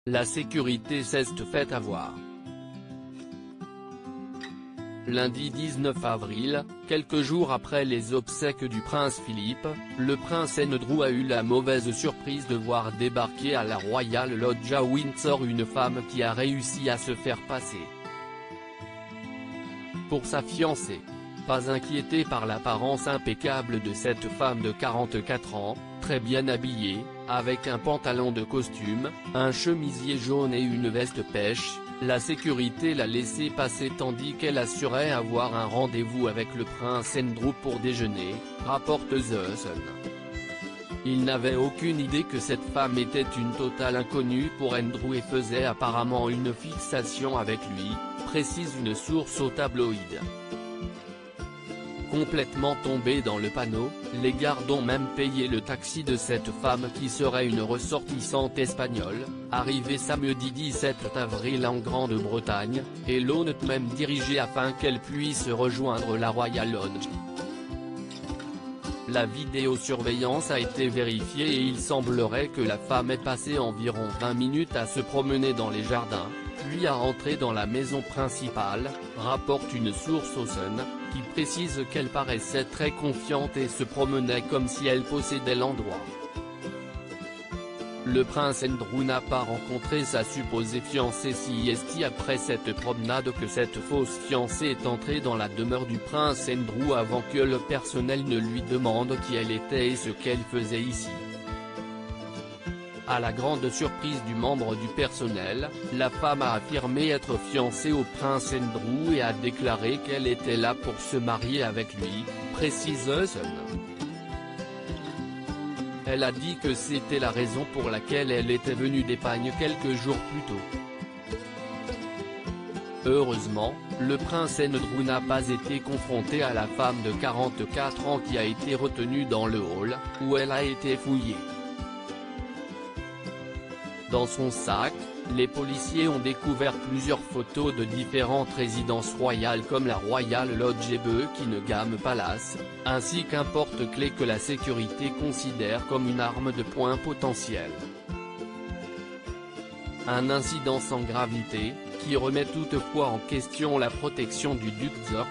La sécurité s'est fait avoir. Lundi 19 avril, quelques jours après les obsèques du prince Philippe, le prince Andrew a eu la mauvaise surprise de voir débarquer à la Royal Lodge à Windsor une femme qui a réussi à se faire passer pour sa fiancée. Pas inquiété par l'apparence impeccable de cette femme de 44 ans, très bien habillée, avec un pantalon de costume, un chemisier jaune et une veste pêche, la sécurité l'a laissé passer tandis qu'elle assurait avoir un rendez-vous avec le prince Andrew pour déjeuner, rapporte The Sun. Il n'avait aucune idée que cette femme était une totale inconnue pour Andrew et faisait apparemment une fixation avec lui, précise une source au tabloïd. Complètement tombé dans le panneau, les gardes ont même payé le taxi de cette femme qui serait une ressortissante espagnole, arrivée samedi 17 avril en Grande-Bretagne, et l'ont même dirigée afin qu'elle puisse rejoindre la Royal Lodge. La vidéosurveillance a été vérifiée et il semblerait que la femme ait passé environ 20 minutes à se promener dans les jardins, puis à rentrer dans la maison principale, rapporte une source au Sun, qui précise qu'elle paraissait très confiante et se promenait comme si elle possédait l'endroit. Le prince Andrew n'a pas rencontré sa supposée fiancée CST après cette promenade que cette fausse fiancée est entrée dans la demeure du prince Andrew avant que le personnel ne lui demande qui elle était et ce qu'elle faisait ici. À la grande surprise du membre du personnel, la femme a affirmé être fiancée au prince Andrew et a déclaré qu'elle était là pour se marier avec lui, précise The Sun. Elle a dit que c'était la raison pour laquelle elle était venue d'Espagne quelques jours plus tôt. Heureusement, le prince Andrew n'a pas été confronté à la femme de 44 ans qui a été retenue dans le hall, où elle a été fouillée. Dans son sac, les policiers ont découvert plusieurs photos de différentes résidences royales comme la Royal Lodge et Buckingham Palace, ainsi qu'un porte-clés que la sécurité considère comme une arme de poing potentielle. Un incident sans gravité, qui remet toutefois en question la protection du duc Zork,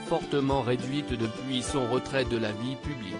fortement réduite depuis son retrait de la vie publique.